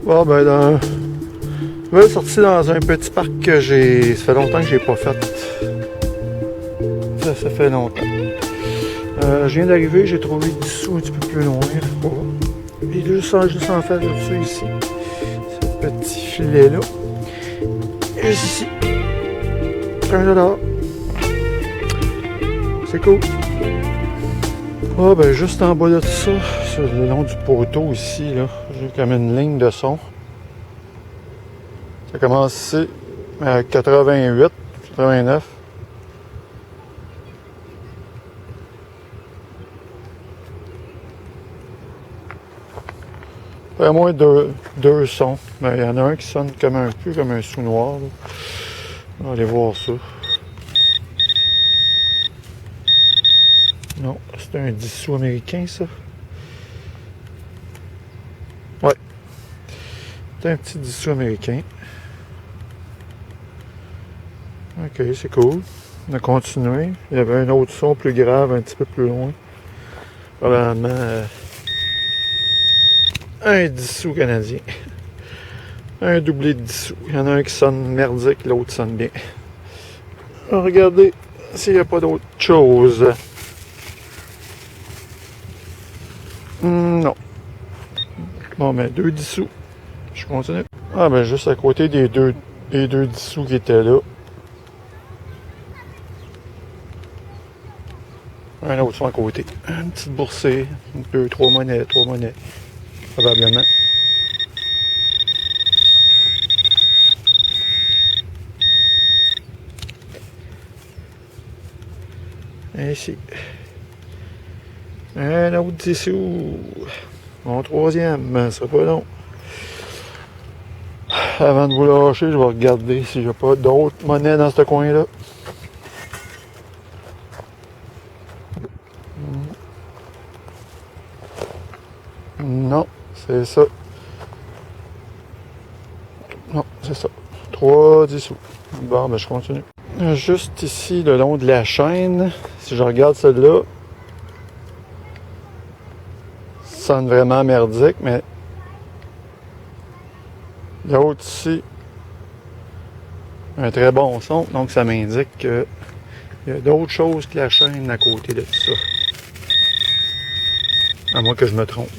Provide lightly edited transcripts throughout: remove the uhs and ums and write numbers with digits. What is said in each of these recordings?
Bon, ben, nouvelle sortie dans un petit parc que j'ai. Ça fait longtemps que j'ai pas fait. Ça fait longtemps. Je viens d'arriver, j'ai trouvé du sous un petit peu plus loin. Et juste en faire là-dessus ici. Ce petit filet-là. Juste ici. $1. C'est cool. Ah ben juste en bas de ça, sur le long du poteau ici, là, j'ai comme une ligne de son. Ça commence ici à 88, 89. Pas moins deux sons. Mais il y en a un qui sonne comme un peu comme un sous noir. Là. On va aller voir ça. Non, c'est un 10 sous américain, ça. Ouais. C'est un petit 10 sous américain. Ok, c'est cool. On a continué. Il y avait un autre son plus grave, un petit peu plus loin. Probablement un 10 sous canadien. Un doublé de 10 sous. Il y en a un qui sonne merdique, l'autre sonne bien. Regardez s'il n'y a pas d'autre chose. Non. Bon, mais 2 10 sous. Je continue. Ah, ben, juste à côté des deux 10 sous qui étaient là. Un autre son à côté. Une petite boursée. 2, 3 monnaies. Probablement. Et ici. Un autre 10 sous. Mon troisième, ça sera pas long. Avant de vous lâcher, je vais regarder si j'ai pas d'autres monnaies dans ce coin-là. Non, c'est ça. Non, c'est ça. 3 10 sous. Bon, ben je continue. Juste ici, le long de la chaîne, si je regarde celle-là, ça sonne vraiment merdique, mais l'autre ici, un très bon son, donc ça m'indique qu'il y a d'autres choses que la chaîne à côté de ça. À moins que je me trompe.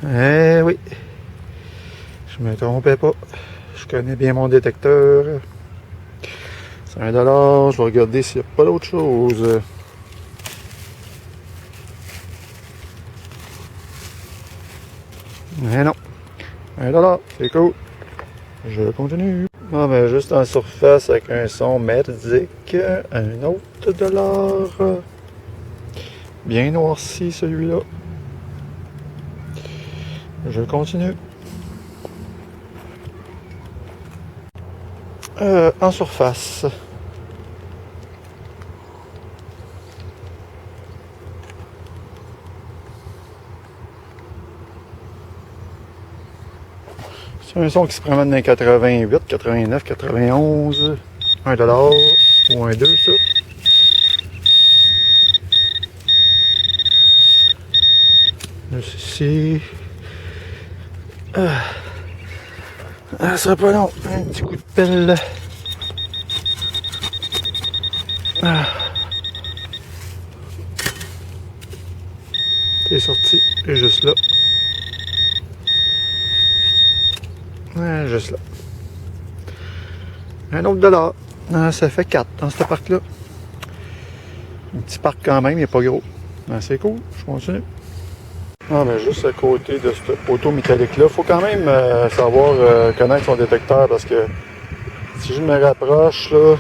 Eh oui, je me trompais pas. Je connais bien mon détecteur. C'est $1. Je vais regarder s'il n'y a pas d'autre chose. Mais non. $1, c'est cool. Je continue. Ah ben juste en surface avec un son merdique. Un autre $. Bien noirci celui-là. Je continue. En surface. C'est un son qui se promène dans les 88, 89, 91. $1 ou un 2, ça. Juste ici. Ça sera pas long. Un petit coup de pelle. C'est sorti. Et juste là. Juste là. Un autre $. Ça fait 4 dans ce parc-là. Un petit parc quand même, il n'est pas gros. C'est cool. Je continue. Ah, ben juste à côté de ce poteau métallique-là, il faut quand même savoir connaître son détecteur parce que si je me rapproche, là,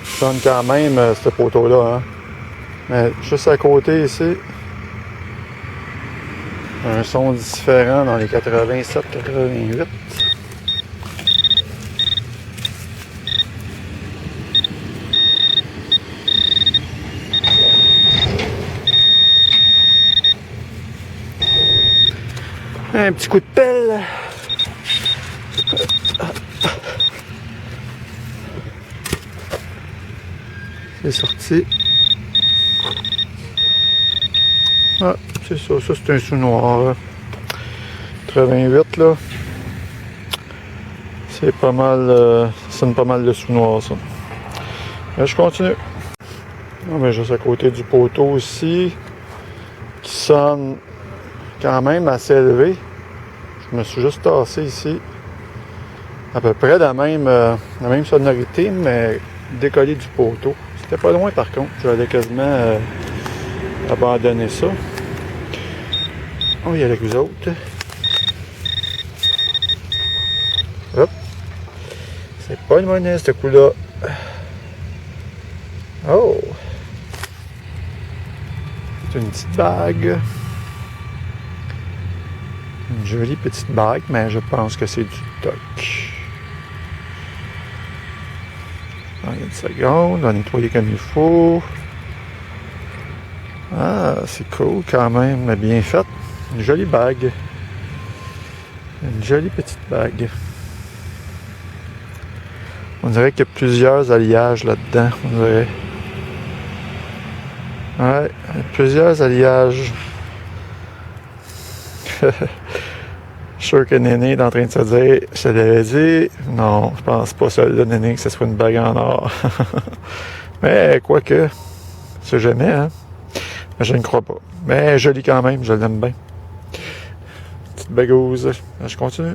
je sonne quand même ce poteau-là. Hein. Mais juste à côté ici, un son différent dans les 87, 88. Un petit coup de pelle. C'est sorti. Ah, c'est ça. Ça, c'est un sous-noir. 88, là. C'est pas mal... ça sonne pas mal le sous-noir, ça. Là, je continue. Ah, ben, juste à côté du poteau aussi, qui sonne quand même assez élevé. Je me suis juste tassé ici. À peu près la même sonorité, mais décollé du poteau. C'était pas loin par contre. J'allais quasiment abandonner ça. On va y aller avec vous autres. Hop. C'est pas une monnaie, ce coup-là. Oh! C'est une petite bague. Une jolie petite bague, mais je pense que c'est du toc. Une seconde, on va nettoyer comme il faut. Ah, c'est cool quand même, bien faite. Une jolie bague. Une jolie petite bague. On dirait qu'il y a plusieurs alliages là-dedans, on dirait. Ouais, plusieurs alliages. Je suis sûr que Néné est en train de se dire, je te l'avais dit. Non, je pense pas celle-là, Néné, que ce soit une bague en or. Mais quoique, c'est jamais, hein. Je ne crois pas. Mais jolie quand même, je l'aime bien. Petite bagouse. Je continue.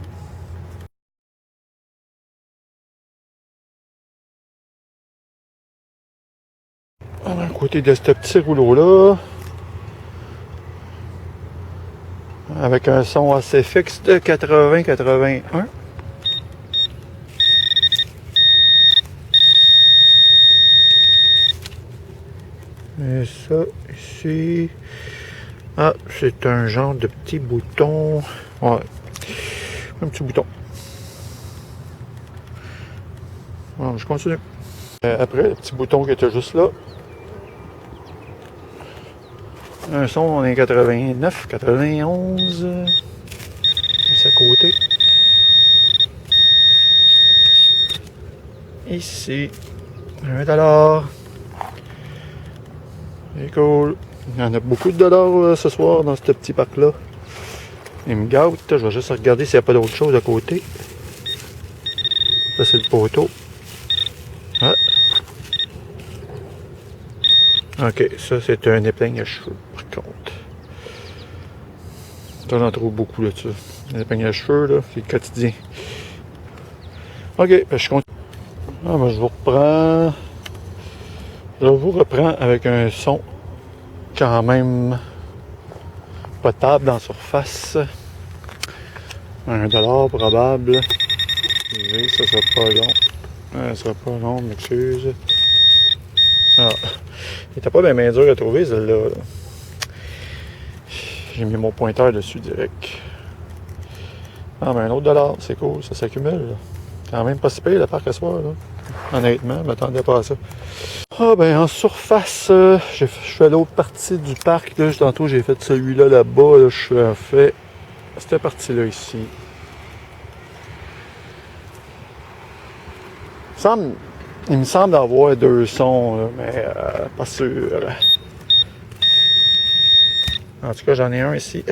À côté de ce petit rouleau-là, avec un son assez fixe de 80-81. Et ça, ici... Ah, c'est un genre de petit bouton. Ouais, un petit bouton. Bon, je continue. Après, le petit bouton qui était juste là. Un son, on est 89, 91. C'est à côté. Ici, 1$. C'est cool. Il y en a beaucoup de dollars ce soir dans ce petit parc-là. Il me gâte. Je vais juste regarder s'il n'y a pas d'autre chose à côté. Ça, c'est le poteau. Ah. Ok, ça, c'est un épingle à cheveux, par contre. J'en trouve beaucoup là-dessus. L'épingle à cheveux, là, c'est le quotidien. Ok, ben, je continue. Ah, ben, je vous reprends. Je vous reprends avec un son quand même potable en surface. 1$ probable. Excusez, ça sera pas long. Ça sera pas long, m'excuse. Ah, il était pas bien dur à trouver, celle-là. J'ai mis mon pointeur dessus direct. Ah, ben un autre dollar, c'est cool, ça s'accumule. Quand même pas si pire le parc à soir, là. Honnêtement, je m'attendais pas à ça. Ah, ben en surface, je fais l'autre partie du parc. Là, tantôt, j'ai fait celui-là là-bas. Là, je fais cette partie-là ici. Il me semble avoir deux sons, là, mais pas sûr. En tout cas, j'en ai un ici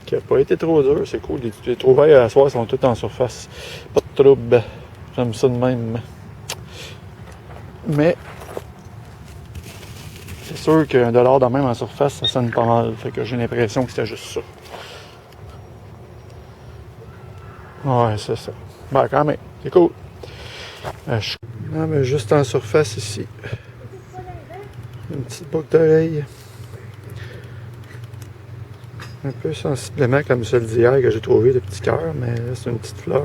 qui n'a pas été trop dur. C'est cool. Les trouvailles à soir sont toutes en surface. Pas de trouble. J'aime ça de même. Mais c'est sûr qu'un dollar de même en surface, ça sonne pas mal. Fait que j'ai l'impression que c'était juste ça. Ouais, c'est ça. Ben, quand même. C'est cool. Ah, mais juste en surface ici. Une petite boucle d'oreille. Un peu sensiblement comme celle d'hier que j'ai trouvé, le petit cœur, mais là, c'est une petite fleur.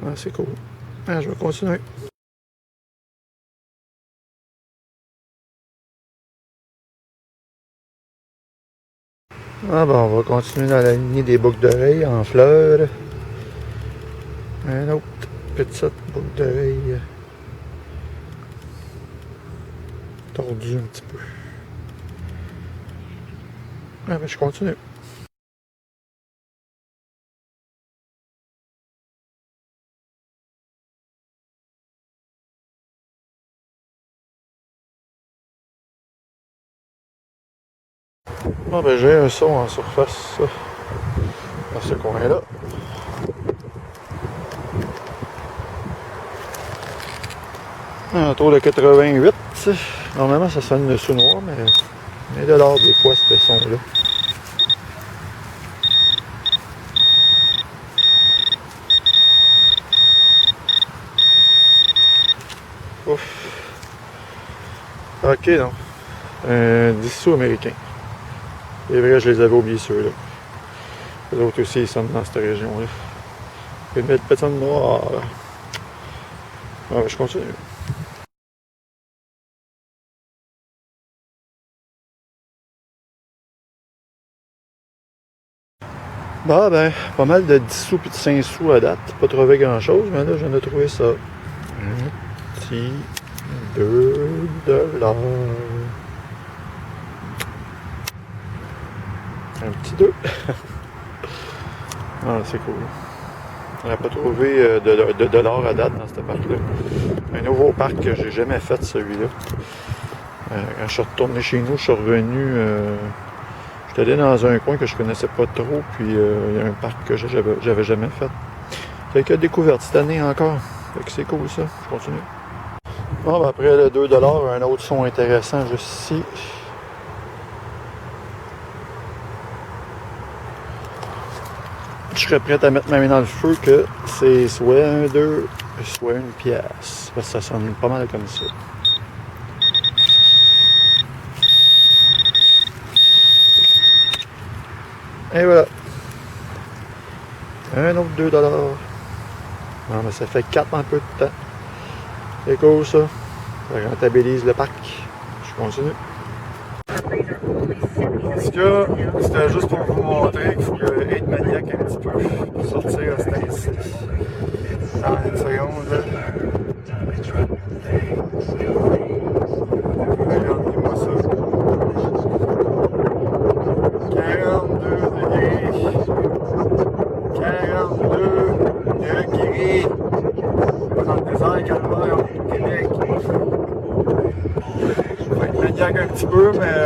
Ah, c'est cool. Ah, je vais continuer. Ah, ben, on va continuer dans la lignée des boucles d'oreilles en fleurs. Un autre petite boucle d'oreille tordue un petit peu. Ah, ben, je continue. Bon, ben j'ai un son en surface dans ce coin-là. Un tour de 88. Normalement, ça sonne le sous-noir, mais de l'or des fois, ce son-là. Ouf. Ok, donc. Un 10 sous américain. C'est vrai, je les avais oubliés ceux-là. Les autres aussi, ils sonnent dans cette région-là. Une belle personne noire. Ah, ben, je continue. Bah ben, pas mal de 10 sous puis de 5 sous à date. Pas trouvé grand-chose, mais là, j'en ai trouvé ça. Un petit 2 $. Un petit 2. Ah, c'est cool. On n'a pas trouvé de dollars à date dans ce parc-là. Un nouveau parc que j'ai jamais fait, celui-là. Quand je suis retourné chez nous, je suis revenu. J'étais allé dans un coin que je connaissais pas trop, puis il y a un parc que j'avais jamais fait. Quelques découvertes cette année encore. Fait que c'est cool ça. Je continue. Bon, ben après le 2 $, un autre son intéressant juste ici. Je serais prêt à mettre ma main dans le feu que c'est soit un 2, soit une pièce. Parce que ça sonne pas mal comme ça. Et voilà. Un autre 2 $. Non, mais ça fait 4 en peu de temps. C'est cool ça. Ça rentabilise le parc. Je continue. En tout cas, c'était juste pour vous montrer qu'il faut être maniaque un petit peu pour sortir à cette ici. Dans une seconde, là. Regardez-moi ça. 42 degrés. 42 degrés. Dans le désert calvaire au Québec. Faut être maniaque un petit peu, mais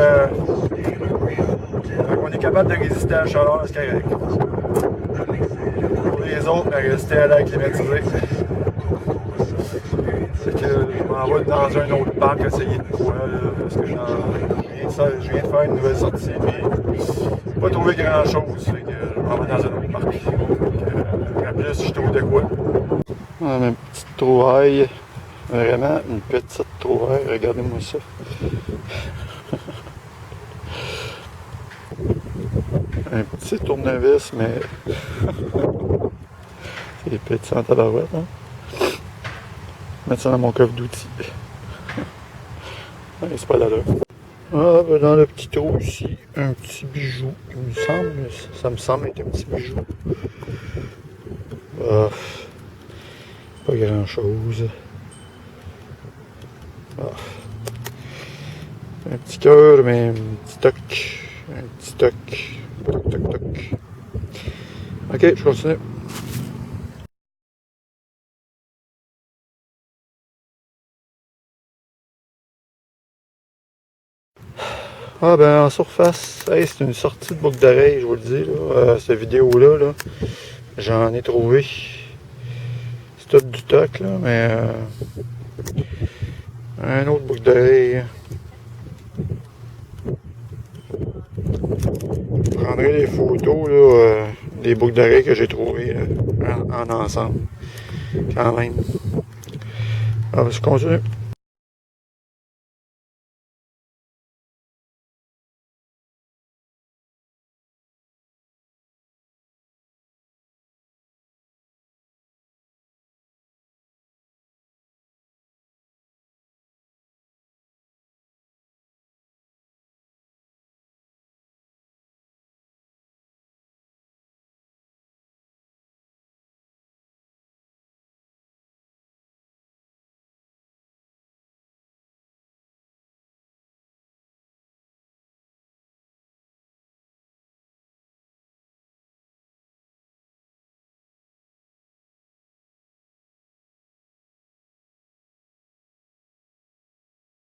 on est capable de résister à la chaleur, c'est correct. Pour les autres, résister à l'air climatisé. C'est que je m'en vais dans un autre parc essayer de quoi, parce que je viens de faire une nouvelle sortie, mais pas trouvé grand chose. Fait que je m'en vais dans un autre parc. En plus, je trouve de quoi. Ah, ma petite trouvaille. Vraiment une petite trouvaille, regardez-moi ça. Un petit tournevis, mais c'est petit en tabarouette, hein? Mettre ça dans mon coffre d'outils. Ouais, c'est pas l'allure. Ah, ben dans le petit trou ici, un petit bijou. Il me semble, ça me semble être un petit bijou. Ah, pas grand chose. Ah. Un petit cœur, mais un petit toc. Un petit toc. Toc, toc, toc. Ok, je continue. Ah ben en surface, hey, c'est une sortie de boucle d'oreille, je vous le dis, là. Cette vidéo-là, là, j'en ai trouvé. C'est tout du toc, là, mais un autre boucle d'oreille. Je prendrai les photos là, des boucles d'oreilles que j'ai trouvées en ensemble. Quand même. Ah, je continue.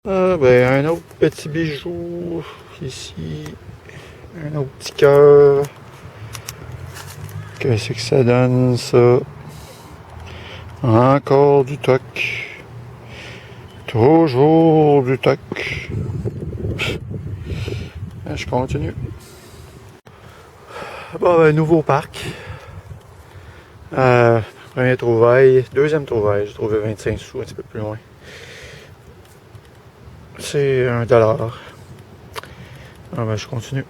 Ah ben un autre petit bijou ici. Un autre petit cœur. Qu'est-ce que ça donne, ça? Encore du toc. Toujours du toc. Je continue. Bon, ben, nouveau parc. Première trouvaille. Deuxième trouvaille, j'ai trouvé 25 sous un petit peu plus loin. C'est $1. Ah ben, je continue.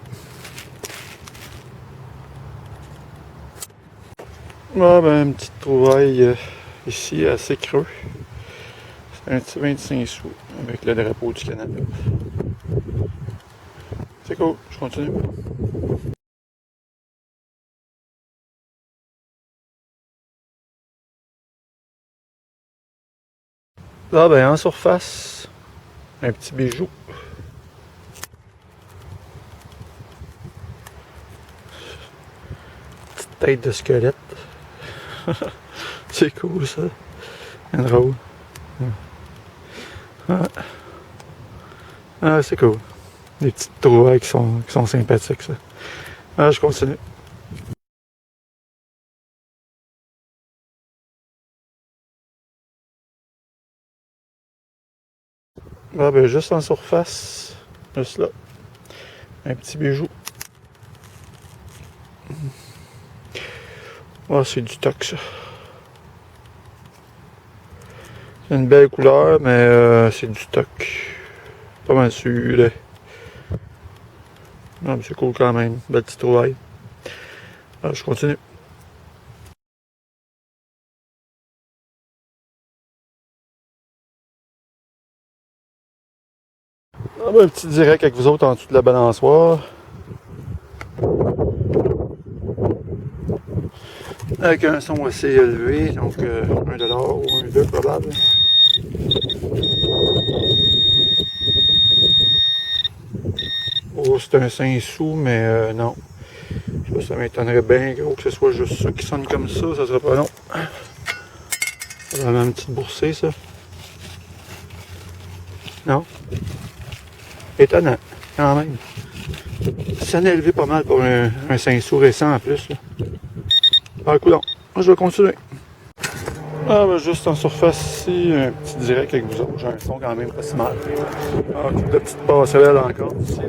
Ah ben, une petite trouvaille ici, assez creux. C'est un petit 25 sous avec le drapeau du Canada. C'est cool, je continue. Là, ben, en surface, un petit bijou. Petite tête de squelette. C'est cool, ça. C'est drôle. Ah, c'est cool. Des petites trouvailles qui sont sympathiques, ça. Ah, je continue. Ah, ben, juste en surface. Juste là. Un petit bijou. Ah, c'est du toc, ça. C'est une belle couleur, mais c'est du toc. Pas mal sûr, là. Ah, mais c'est cool quand même. Belle petite trouvaille. Ah, je continue. Ah, ben, un petit direct avec vous autres en dessous de la balançoire. Avec un son assez élevé, donc $1 ou $2 probable. Oh, c'est un 5 sous, mais non. Ça m'étonnerait bien gros que ce soit juste ça qui sonne comme ça serait pas long. C'est vraiment une petite boursée, ça. Non? Étonnant, quand même. Ça n'a élevé pas mal pour un 5 sous récent en plus. Là. Ah, coudonc. Moi, je vais continuer. Ah, ben, juste en surface ici, un petit direct avec vous autres. J'ai un son quand même pas si mal. Ah, couple de petites passerelles encore ici. Là.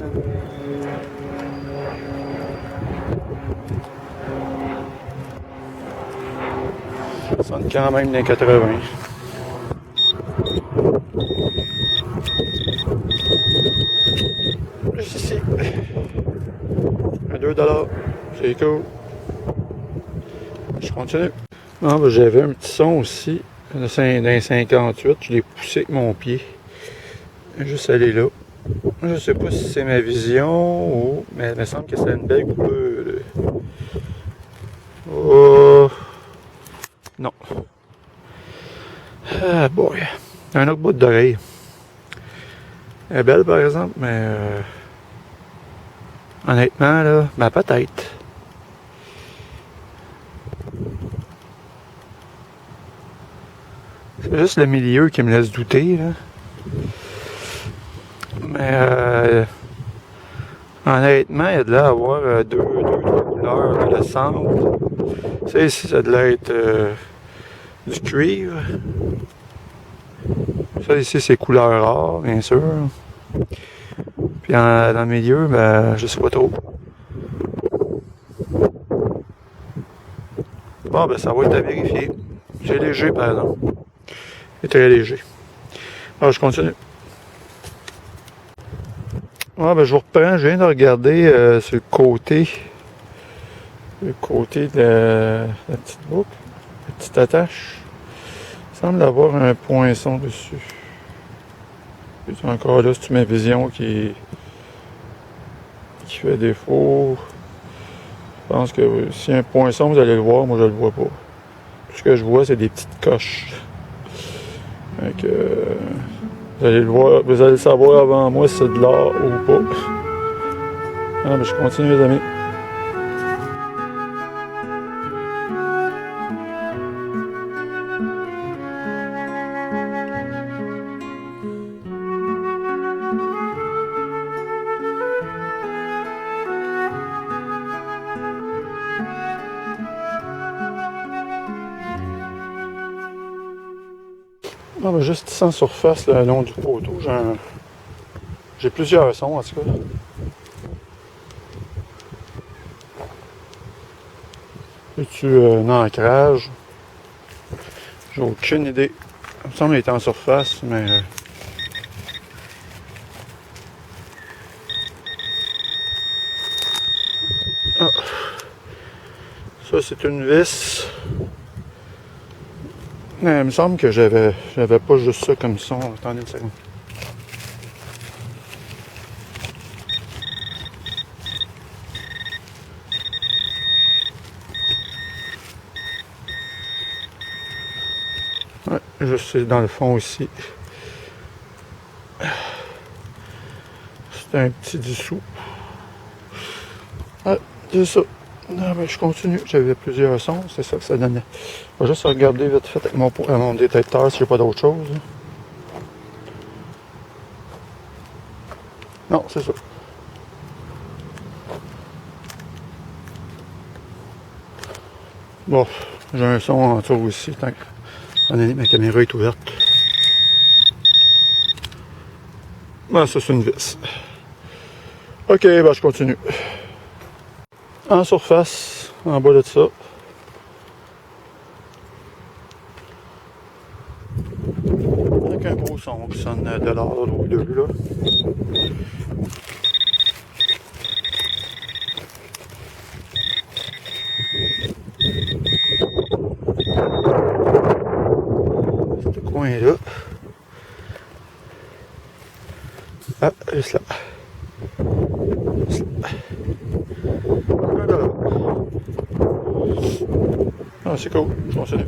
Ça sonne quand même des 80. Juste ici. Un $2. C'est cool. Je continue. Ah, ben, j'avais un petit son aussi. D'un 58. Je l'ai poussé avec mon pied. Juste aller là. Je sais pas si c'est ma vision ou. Mais il me semble que c'est une belle couleur. Oh. Non. Ah boy. Un autre bout d'oreille. Elle est belle par exemple, mais honnêtement là, ben peut-être. C'est juste le milieu qui me laisse douter là. Mais honnêtement, il y a de là à avoir deux, trois couleurs dans le centre. Ça ici, ça a de l'air être du cuivre. Ça ici, c'est couleur or, bien sûr. Puis dans le milieu, ben, je sais pas trop. Bon, ben, ça va être à vérifier. C'est léger, par exemple. C'est très léger. Alors, je continue. Ah, ben, je vous reprends. Je viens de regarder sur le côté de la petite boucle, la petite attache. Il semble avoir un poinçon dessus. Et encore là, c'est ma vision qui fait défaut. Je pense que s'il y a un poinçon, vous allez le voir. Moi, je le vois pas. Tout ce que je vois, c'est des petites coches. Donc, vous allez le voir, vous allez le savoir avant moi si c'est de l'or ou pas. Ah, ben, je continue, les amis. Ah, ben juste ici en surface, le long du poteau, j'ai plusieurs sons en tout cas. As-tu un ancrage? J'ai aucune idée. Il me semble qu'il était en surface, mais... Ah. Ça, c'est une vis. Mais il me semble que j'avais pas juste ça comme son. Attendez une seconde. Ouais, juste dans le fond aussi. C'est un petit dessous. Ah, c'est ça. Non, mais je continue. J'avais plusieurs sons, c'est ça que ça donnait. Je vais juste regarder vite fait avec mon détecteur s'il n'y a pas d'autre chose. Non, c'est ça. Bon, j'ai un son en tour aussi, tant que ma caméra est ouverte. Ben, ça, c'est une vis. Ok, ben, je continue. En surface, en bas de ça. Avec un gros son qui sonne de l'ordre ou deux, là. Ce coin-là. Ah, juste là. Juste là. Ah, c'est cool. Je continue.